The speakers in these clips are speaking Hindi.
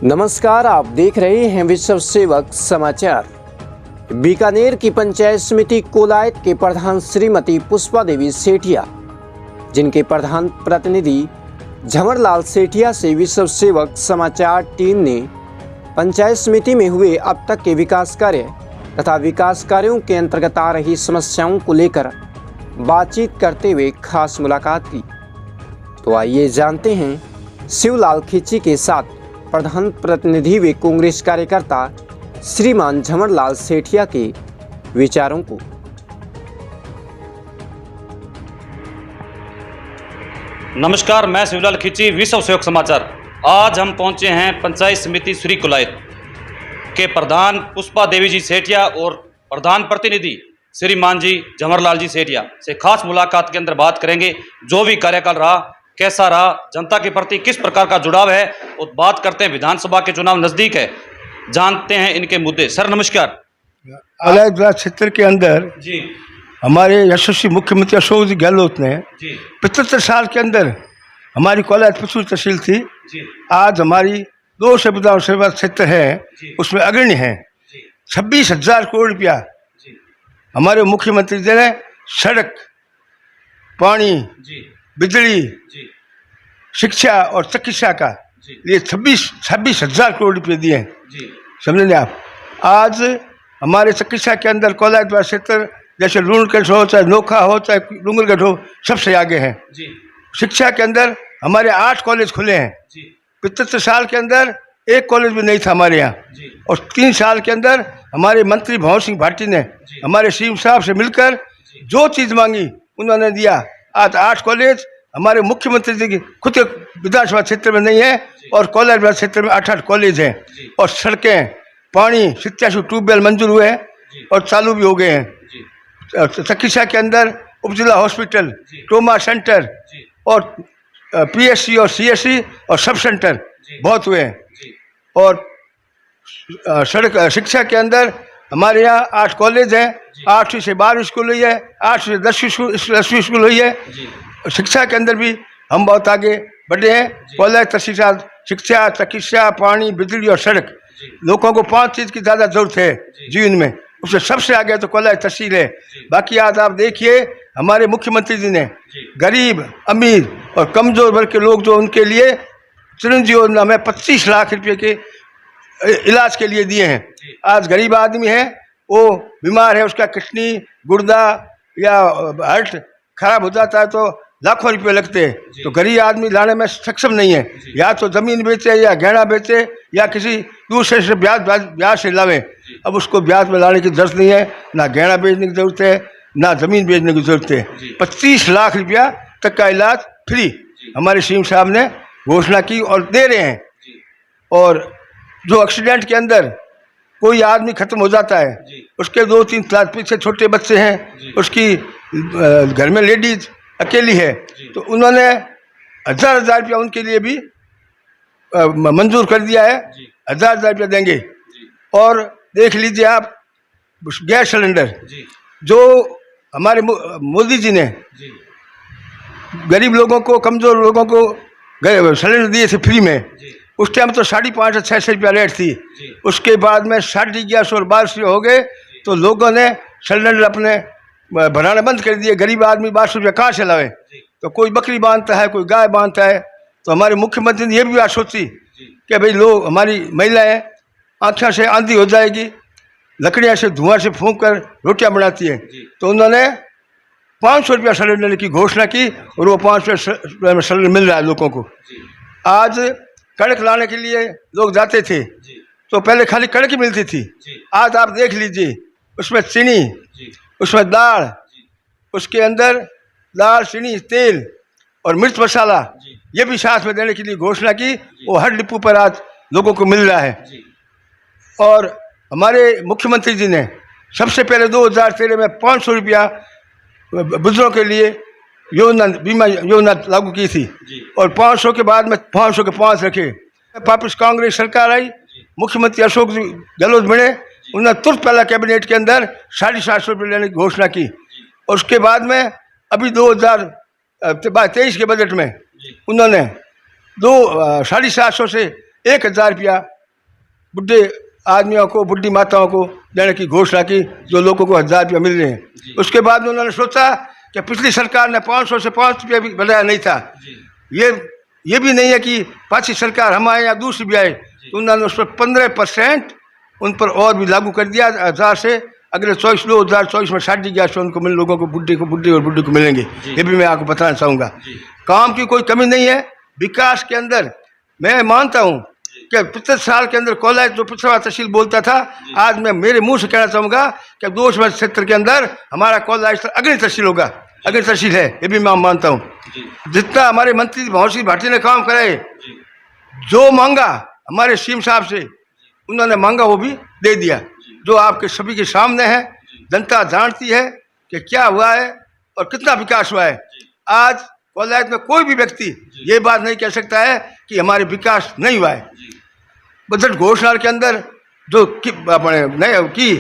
नमस्कार, आप देख रहे हैं विश्व सेवक समाचार। बीकानेर की पंचायत समिति कोलायत के प्रधान श्रीमती पुष्पा देवी सेठिया, जिनके प्रधान प्रतिनिधि झमरलाल सेठिया से विश्व सेवक समाचार टीम ने पंचायत समिति में हुए अब तक के विकास कार्य तथा विकास कार्यों के अंतर्गत आ रही समस्याओं को लेकर बातचीत करते हुए खास मुलाकात की। तो आइए जानते हैं शिवलाल खिची के साथ प्रधान प्रतिनिधि व कांग्रेस कार्यकर्ता श्रीमान झमरलाल सेठिया के विचारों को। नमस्कार, मैं शिवलाल खिची, विश्व सेवक समाचार। आज हम पहुंचे हैं पंचायत समिति श्री कोलायत के प्रधान पुष्पा देवी जी सेठिया और प्रधान प्रतिनिधि श्रीमान जी झमरलाल जी सेठिया से खास मुलाकात के अंदर बात करेंगे। जो भी कार्यकाल रहा, कैसा रहा, जनता के प्रति किस प्रकार का जुड़ाव है, और बात करते हैं विधानसभा के चुनाव नजदीक है, जानते हैं इनके मुद्दे। सर नमस्कार। कोलायत क्षेत्र के अंदर जी हमारे यशस्वी मुख्यमंत्री अशोक जी गहलोत ने 75 साल के अंदर हमारी कोलायत पिछड़ी तहसील थी, आज हमारी 200 विधानसभा क्षेत्र है, उसमें अग्रणी है। 26,000 करोड़ रुपया हमारे मुख्यमंत्री जी ने सड़क, पानी, बिजली, शिक्षा और चिकित्सा का ये 26,000 करोड़ रुपये दिए हैं। समझ लें आप। आज हमारे चिकित्सा के अंदर कोलायत क्षेत्र जैसे लूणगढ़ हो, चाहे नोखा हो, चाहे डूंगरगढ़ हो, सबसे आगे हैं। शिक्षा के अंदर हमारे 8 कॉलेज खुले हैं। 75 साल के अंदर एक कॉलेज भी नहीं था हमारे यहाँ, और 3 साल के अंदर हमारे मंत्री भवन सिंह भाटी ने हमारे सीएम साहब से मिलकर जो चीज़ मांगी उन्होंने दिया। आज 8 कॉलेज हमारे मुख्यमंत्री जी की खुद के विधानसभा क्षेत्र में नहीं है, और कोलायत क्षेत्र में 8 कॉलेज हैं, और सड़कें, पानी, 87 ट्यूबवेल मंजूर हुए हैं और चालू भी हो गए हैं। चिकित्सा के अंदर उपजिला हॉस्पिटल, ट्रोमा सेंटर और पीएससी और सीएससी और सब सेंटर बहुत हुए हैं। और सड़क शिक्षा के अंदर हमारे यहाँ 8 कॉलेज हैं, 8वीं से 12वीं स्कूल हुई है, 8वीं से 10वीं स्कूल हुई है। शिक्षा के अंदर भी हम बहुत आगे बढ़े हैं। कोलायत तहसील शिक्षा, चिकित्सा, पानी, बिजली और सड़क, लोगों को 5 चीज़ की ज़्यादा जरूरत है जीवन में, उससे सबसे आगे तो कोलायत तहसील है। बाकी आज आप देखिए हमारे मुख्यमंत्री जी ने गरीब, अमीर और कमज़ोर वर्ग के लोग जो उनके लिए चिरंजीवी योजना में 25 लाख रुपये के इलाज के लिए दिए हैं। आज गरीब आदमी है, वो बीमार है, उसका किडनी, गुर्दा या हार्ट खराब हो जाता है तो लाखों रुपये लगते हैं, तो गरीब आदमी लाने में सक्षम नहीं है। या तो ज़मीन बेचे, या गहना बेचे, या किसी दूसरे से ब्याज से लावे। अब उसको ब्याज में लाने की जरूरत नहीं है, ना गहना बेचने की जरूरत है, ना ज़मीन बेचने की जरूरत है। 25 लाख रुपया तक का इलाज फ्री हमारे सीएम साहब ने घोषणा की और दे रहे हैं। और जो एक्सीडेंट के अंदर कोई आदमी खत्म हो जाता है, उसके 2-3 साल पीछे छोटे बच्चे हैं, उसकी घर में लेडीज अकेली है, तो उन्होंने 1,000 रुपया उनके लिए भी मंजूर कर दिया है। 1,000 रुपया देंगे। और देख लीजिए आप, गैस सिलेंडर जो हमारे मोदी जी ने गरीब लोगों को, कमज़ोर लोगों को सिलेंडर दिए थे फ्री में। उस टाइम तो 550 से 600 रुपया रेट थी, उसके बाद में 1150 और 1200 हो गए, तो लोगों ने सिलेंडर अपने भराने बंद कर दिए। गरीब आदमी 1200 रुपया कहाँ से लावे? तो कोई बकरी बांधता है, कोई गाय बांधता है। तो हमारे मुख्यमंत्री ने यह भी बात सोची कि भाई लोग, हमारी महिलाएं आँखें से आंधी हो जाएगी, लकड़ियाँ से धुआं से फूंक कर रोटियाँ बनाती हैं, तो उन्होंने 500 रुपया सिलेंडर की घोषणा की, और वो 500 रुपये में सिलेंडर मिल रहा है लोगों को। आज कड़क लाने के लिए लोग जाते थे, तो पहले खाली कड़क ही मिलती थी। आज आप देख लीजिए, उसमें चीनी, उसमें दाल, उसके अंदर दाल, चीनी, तेल और मिर्च मसाला, ये भी साथ में देने के लिए घोषणा की। वो हर डिपो पर आज लोगों को मिल रहा है। और हमारे मुख्यमंत्री जी ने सबसे पहले 2013 में 500 रुपया बुजुर्गों के लिए योजना, बीमा योजना लागू की थी, और 500 के बाद में 500 के 5 रखे। वापस कांग्रेस सरकार आई, मुख्यमंत्री अशोक जी गहलोत बने, उन्होंने तुरंत पहला कैबिनेट के अंदर 750 रुपये लेने की घोषणा की। और उसके बाद में अभी 2023 के बजट में उन्होंने 750 से 1000 रुपया बुढ़े आदमियों को, बुढ़ी माताओं को देने की घोषणा की, जो लोगों को 1000 रुपया मिल रहे हैं। उसके बाद में उन्होंने सोचा कि पिछली सरकार ने 500 से 5 रुपया भी बढ़ाया नहीं था, ये भी नहीं है कि पाछी सरकार हम आए या दूसरी भी आए, तो उन्होंने उस पर 15% उन पर और भी लागू कर दिया। 1000 से अगले 2024 में 1150 उनको मिल लोगों को, बुढ़े और बुढ़ी को मिलेंगे। ये भी मैं आपको बताना चाहूँगा। काम की कोई कमी नहीं है। विकास के अंदर मैं मानता हूँ कि 75 साल के अंदर कोलायत जो पिछड़ा तहसील बोलता था, आज मैं मेरे मुंह से कहना चाहूँगा कि 2 क्षेत्र के अंदर हमारा कोलायत अग्रणी तहसील होगा, अग्रणी तहसील है। ये भी मैं मानता हूँ। जितना हमारे मंत्री भंवर सिंह भाटी ने काम कराए, जो मांगा हमारे सीएम साहब से उन्होंने मांगा वो भी दे दिया, जो आपके सभी के सामने है। जनता जानती है कि क्या हुआ है और कितना विकास हुआ है। आज कोलायत में कोई भी व्यक्ति ये बात नहीं कह सकता है कि हमारे विकास नहीं हुआ है। बजट घोषणा के अंदर जो की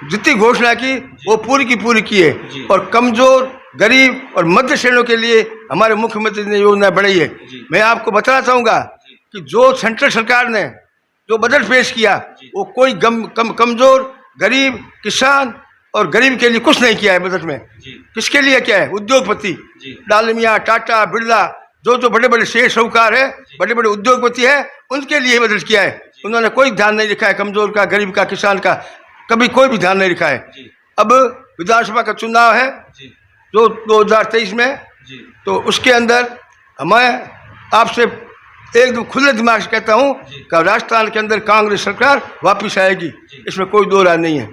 जितनी घोषणा की वो पूरी की पूरी की है, और कमजोर, गरीब और मध्य श्रेणियों के लिए हमारे मुख्यमंत्री ने योजना बढ़ाई है। मैं आपको बताना चाहूँगा कि जो सेंट्रल सरकार ने जो बजट पेश किया वो कोई कमजोर, गरीब, किसान और गरीब के लिए कुछ नहीं किया है बजट में। किसके लिए क्या है? उद्योगपति, डालमिया, टाटा, बिरला, जो बड़े बड़े शेर साहूकार है, बड़े बड़े उद्योगपति है, उनके लिए बजट किया है। उन्होंने कोई ध्यान नहीं रखा है कमजोर का, गरीब का, किसान का, कभी कोई भी ध्यान नहीं रखा है। अब विधानसभा का चुनाव है जो 2023 में, तो उसके अंदर मैं आपसे एकदम खुले दिमाग से कहता हूँ कि राजस्थान के अंदर कांग्रेस सरकार वापस आएगी, इसमें कोई दो राय नहीं है।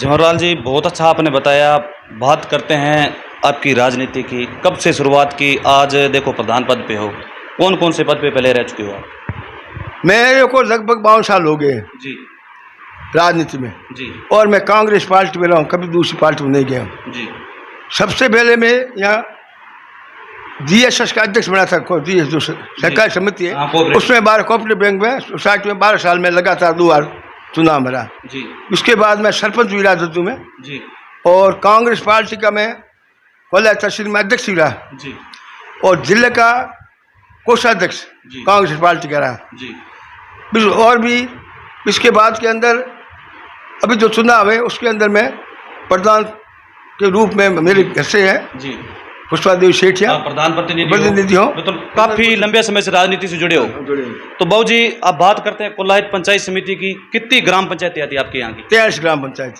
जमरलाल जी, बहुत अच्छा आपने बताया। बात करते हैं आपकी राजनीति की, कब से शुरुआत की, आज देखो प्रधान पद पे हो, कौन कौन से पद पे पहले रह चुके हो आप? मेरे को लगभग 52 साल हो गए जी राजनीति में जी, और मैं कांग्रेस पार्टी में रहा हूँ, कभी दूसरी पार्टी में नहीं गया हूँ जी। सबसे पहले मैं यहाँ DSS का अध्यक्ष बना था, DSS जो सहकारी समिति है, उसमें 12 कोऑपरेटिव बैंक में सोसाइटी में 12 साल में लगातार 2 बार चुनाव मेरा जी। उसके बाद मैं सरपंच भी रहा जद्दू में जी, और कांग्रेस पार्टी का मैं कोलायत तहसील में अध्यक्ष भी रहा जी, और जिले का कोषाध्यक्ष कांग्रेस पार्टी का रहा जी। और भी इसके बाद के अंदर अभी जो चुनाव है उसके अंदर मैं प्रधान के रूप में मेरे घर से है जी, पुष्पा देवी सेठिया प्रधान प्रतिनिधि हो, तो काफी लंबे समय से राजनीति से जुड़े हो। तो बाबू जी, आप बात करते हैं कोलायत पंचायत समिति की, कितनी ग्राम पंचायतें आती है आपके यहाँ की? 43 ग्राम पंचायत।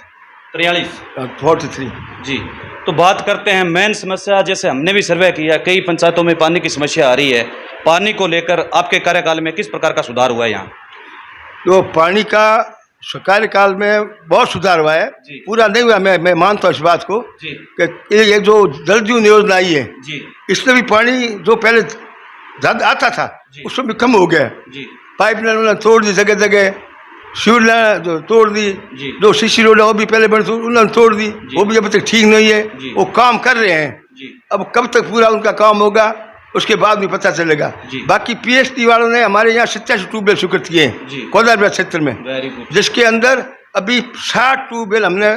43 जी। तो बात करते हैं मेन समस्या, जैसे हमने भी सर्वे किया, कई पंचायतों में पानी की समस्या आ रही है। पानी को लेकर आपके कार्यकाल में किस प्रकार का सुधार हुआ है यहाँ? तो पानी का कार्यकाल में बहुत सुधार हुआ है, पूरा नहीं हुआ, मैं मानता हूँ इस बात को कि ये जो जल जीवन योजना आई है इसमें भी पानी जो पहले ज़्यादा आता था उसमें भी कम हो गया। पाइपलाइन उन्होंने तोड़ दी, जगह जगह सीवर लाइन जो तोड़ दी, जो सीसी रोड है वो भी पहले बनी उन्होंने तोड़ दी, वो भी अभी तक ठीक नहीं है। वो काम कर रहे हैं, अब कब तक पूरा उनका काम होगा उसके बाद भी पता चलेगा। बाकी PST वालों ने हमारे यहाँ 87 ट्यूबवेल स्वीकृत किए हैं कोलायत क्षेत्र में, जिसके अंदर अभी 60 ट्यूबवेल हमने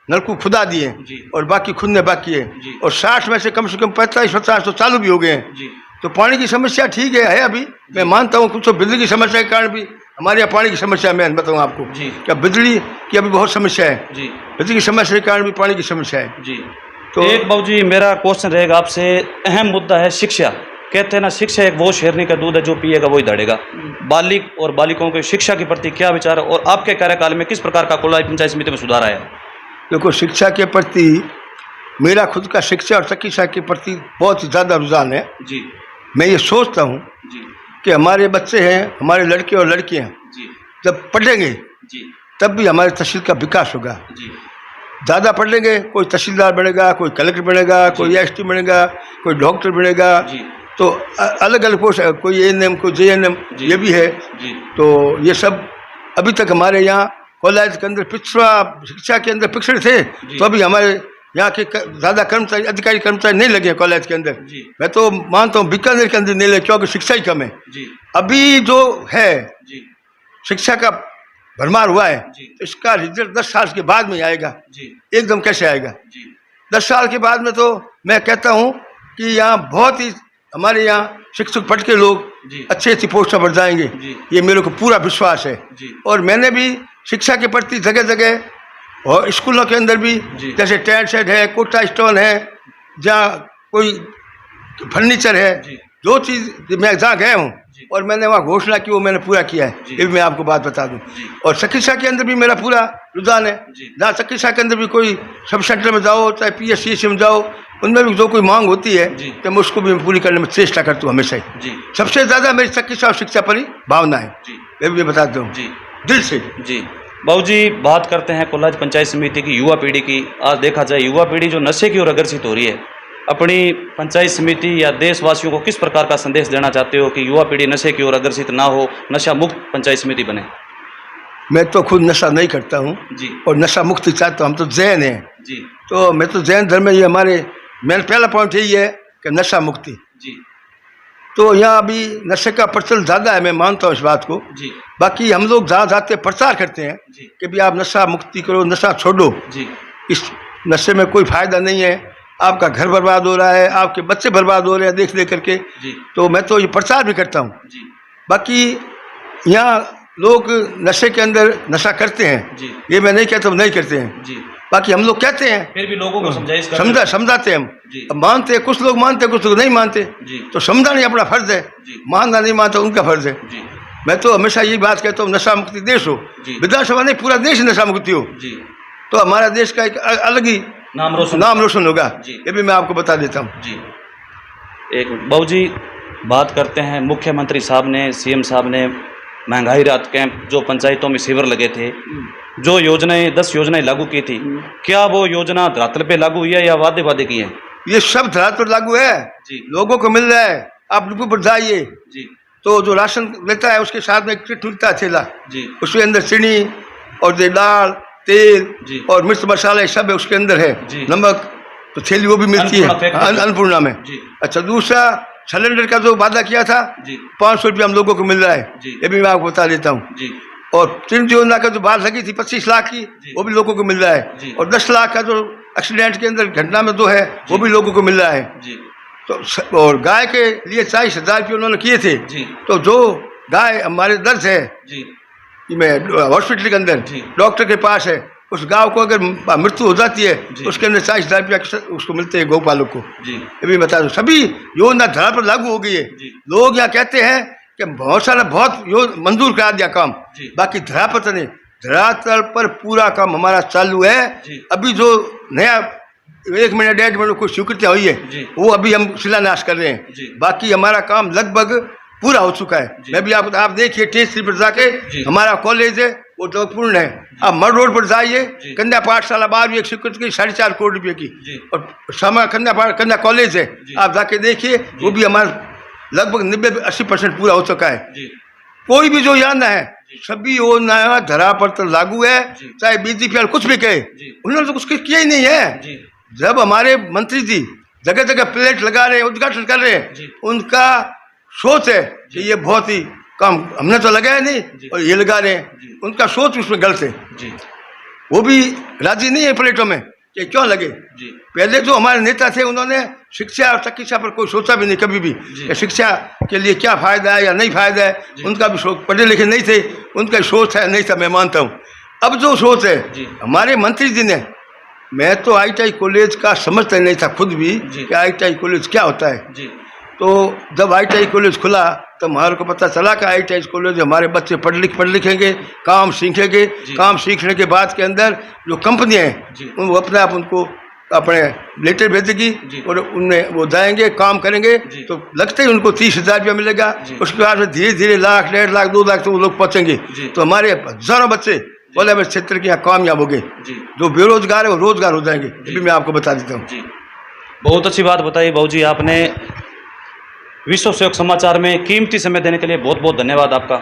नलकूप खुदा दिए और बाकी खुदने बाकी है, और 60 में से कम 45-50 तो चालू भी हो गए हैं। तो पानी की समस्या ठीक है अभी, मैं मानता हूँ। कुछ तो बिजली की समस्या के कारण भी हमारे यहाँ पानी की समस्या, मैं बताऊँ आपको क्या बिजली की अभी बहुत समस्या है, बिजली की समस्या के कारण भी पानी की समस्या है। तो एक बाबू जी, मेरा क्वेश्चन रहेगा आपसे, अहम मुद्दा है शिक्षा। कहते हैं ना, शिक्षा एक वो शेरनी का दूध है, जो पिएगा वही दौड़ेगा। बालिक और बालिकाओं की शिक्षा के प्रति क्या विचार है, और आपके कार्यकाल में किस प्रकार का कोलायत पंचायत समिति में सुधार आया? देखो, शिक्षा के प्रति मेरा खुद का शिक्षा और चिकित्सा के प्रति बहुत ही ज़्यादा रुझान है जी। मैं ये सोचता हूँ कि हमारे बच्चे हैं, हमारे लड़के और लड़कियाँ जब पढ़ेंगे तब भी हमारे तहसील का विकास होगा। ज़्यादा पढ़ लेंगे, कोई तहसीलदार बनेगा, कोई कलेक्टर बनेगा, कोई ST बनेगा, कोई डॉक्टर बनेगा, तो अलग अलग पोस्ट, कोई ANM, कोई JNM, ये भी है। तो ये सब अभी तक हमारे यहाँ कोलायत के अंदर पिछड़ा शिक्षा के अंदर पिछड़े थे, तो अभी हमारे यहाँ के ज़्यादा कर्मचारी, अधिकारी कर्मचारी नहीं लगे कोलायत के अंदर। मैं तो मानता हूँ बीकानेर के अंदर नहीं लगे, क्योंकि शिक्षा ही कम है। अभी जो है शिक्षा का भरमार हुआ है, इसका रिजल्ट 10 साल के बाद में आएगा। एकदम कैसे आएगा? 10 साल के बाद में तो मैं कहता हूँ कि यहाँ बहुत ही हमारे यहाँ शिक्षक पढ़ के लोग जी। अच्छी अच्छी पोस्टों पर जाएंगे, जी। ये मेरे को पूरा विश्वास है। जी। और मैंने भी शिक्षा के प्रति जगह जगह और स्कूलों के अंदर भी, जी। जैसे टेंट सेट है, कोटा स्टोन है, जहाँ कोई फर्नीचर है, जी। जो चीज़ मैं जहाँ गया हूँ जी। और मैंने वहाँ घोषणा की वो मैंने पूरा किया है, जी। ये भी मैं आपको बात बता दूँ। जी। और चिकित्सा के अंदर भी मेरा पूरा रुझान है। जी। जहाँ चिकित्सा के अंदर भी कोई सब सेंटर में जाओ, चाहे PSCC में जाओ, उनमें भी जो कोई मांग होती है जी। तो मैं उसको भी पूरी करने में चेष्टा करता हूँ हमेशा ही। जी। सबसे ज़्यादा मेरी चिकित्सा और शिक्षा पर ही भावना है, जी। ये भी मैं बताता हूँ जी। दिल से। जी बाबू जी, बात करते हैं कोलाज पंचायत समिति की युवा पीढ़ी की। आज देखा जाए युवा पीढ़ी जो नशे की ओर अग्रसित हो रही है, अपनी पंचायत समिति या देशवासियों को किस प्रकार का संदेश देना चाहते हो कि युवा पीढ़ी नशे की ओर अग्रसित ना हो, नशा मुक्त पंचायत समिति बने? मैं तो खुद नशा नहीं करता हूँ जी। और नशा मुक्ति चाहता हूँ। हम तो जैन हैं, जी। तो मैं तो जैन धर्म में, ये हमारे मेरा पहला पॉइंट यही है कि नशा मुक्ति। जी। तो यहाँ अभी नशे का प्रचलन ज़्यादा है, मैं मानता हूँ इस बात को। जी। बाकी हम लोग जहाँ जाते प्रचार करते हैं जी। कि भी आप नशा मुक्ति करो, नशा छोड़ो, जी। इस नशे में कोई फ़ायदा नहीं है, आपका घर बर्बाद हो रहा है, आपके बच्चे बर्बाद हो रहे हैं देख देख करके। जी। तो मैं तो ये प्रचार भी करता हूँ। जी। बाकी यहाँ लोग नशे के अंदर नशा करते हैं, जी। ये मैं नहीं कहता हूँ नहीं करते हैं। जी। बाकी हम लोग कहते हैं, फिर भी लोगों को समझाते हैं हम। जी। अब मानते हैं, कुछ लोग मानते हैं, कुछ लोग नहीं मानते। जी। तो समझाना अपना फर्ज है, जी। मानना नहीं मानता उनका फर्ज है। जी। मैं तो हमेशा यही बात कहता हूँ, नशा मुक्ति देश हो, जी। विधानसभा नहीं पूरा देश नशा मुक्ति हो, जी। तो हमारा देश का एक अलग ही नाम रोशन होगा। जी। ये भी मैं आपको बता देता हूँ। जी। एक बाबू जी, बात करते हैं, मुख्यमंत्री साहब ने, CM साहब ने महंगाई राहत कैंप जो पंचायतों में शिविर लगे थे, जो योजनाएं 10 योजनाएं लागू की थी, क्या वो योजना धरातल पे लागू हुई है या वादे वादे की है? ये सब धरातल पर लागू है जी। लोगों को मिल रहा है। आप डिपो पर जाइए जी। तो जो राशन लेता है उसके साथ में एक किट मिलता है, थैला, जी। उसके अंदर चीनी और दाल, तेल जी। और मिर्च मसाला सब है उसके अंदर है, जी। नमक, तो थैली वो भी मिलती है अन्नपूर्णा में। जी। अच्छा, दूसरा सिलेंडर का जो वादा किया था, जी। 500 रुपया हम लोगों को मिल रहा है, जी। ये भी मैं आपको बता देता हूँ। जी। और 3 योजना का जो बात लगी थी 25 लाख की, वो भी लोगों को मिल रहा है। जी। और 10 लाख का जो एक्सीडेंट के अंदर घटना में जो है वो भी लोगों को मिल रहा है। जी। तो और गाय के लिए 40,000 रुपये उन्होंने किए थे। जी। तो जो गाय हमारे दर्ज है जी। में हॉस्पिटल के अंदर, जी। डॉक्टर के पास है, उस गांव को अगर मृत्यु हो जाती है जी। तो उसके अंदर 40,000 रुपया उसको मिलते हैं गौपालक को। जी। ये भी बता दो, सभी योजना धरा पर लागू हो गई है। जी। लोग यहाँ कहते हैं कि बहुत सारा मंजूर करा दिया काम, जी। बाकी धरा पर तो नहीं, धरातल पर पूरा काम हमारा चालू है। जी। अभी जो नया 1 महीने 1.5 महीने कोई स्वीकृतियाँ हुई है, जी। वो अभी हम शिलान्यास कर रहे हैं। जी। बाकी हमारा काम लगभग पूरा हो चुका है। जी। मैं भी आप देखिए टेस्ट पर जाके जी। हमारा कॉलेज है वो तो पूर्ण है। आप मड रोड पर जाइए, जी। कन्या पाठशाला 12वीं एक स्वीकृति की 4.5 करोड़ रुपए की, जी। और कन्या कॉलेज है, जी। आप जाके देखिए वो भी हमारा लगभग 90-80% पूरा हो चुका है। जी। कोई भी जो योजना है जी। सभी योजना धरा पर तो लागू है, जी। चाहे BJP वाले कुछ भी कहे, जी। उन्होंने तो कुछ किया ही नहीं है। जी। जब हमारे मंत्री जी जगह जगह प्लेट लगा रहे हैं, उद्घाटन कर रहे हैं, जी। उनका सोच है कि ये बहुत ही कम, हमने तो लगाया जी। नहीं और ये लगा रहे हैं, जी। उनका सोच उसमें गलत है। जी। वो भी राजी नहीं है प्लेटों में कि क्यों लगे। जी। पहले जो हमारे नेता थे उन्होंने शिक्षा और चिकित्सा पर कोई सोचा भी नहीं कभी भी जी। कि शिक्षा के लिए क्या फ़ायदा है या नहीं फ़ायदा है। जी। उनका भी सोच, पढ़े लिखे नहीं थे, उनका सोच है नहीं था, मैं मानता हूँ। अब जो सोच है जी। हमारे मंत्री जी ने, मैं तो ITI कॉलेज का समझता नहीं था खुद भी जी। कि ITI कॉलेज क्या होता है। जी। तो जब ITI कॉलेज खुला तो हमारे को पता चला कि ITI कॉलेज हमारे बच्चे पढ़ लिखेंगे, काम सीखेंगे, जी। काम सीखने के बाद के अंदर जो कंपनियाँ हैं जी। वो अपने आप उनको अपने लेटर भेजेगी जी। और उनमें वो जाएंगे, काम करेंगे, जी। तो लगते ही उनको 30,000 रुपया मिलेगा। जी। उसके बाद में धीरे धीरे 1,00,000, 1.5 लाख, 2 लाख तो वो लोग पहुँचेंगे। जी। तो हमारे हजारों बच्चे बोले क्षेत्र के यहाँ कामयाब हो गए। जी। जो बेरोजगार है वो रोजगार हो जाएंगे। ये भी मैं आपको बता देता हूँ। जी। बहुत अच्छी बात बताई बाबू जी आपने। विश्व सहयोग समाचार में कीमती समय देने के लिए बहुत बहुत धन्यवाद आपका।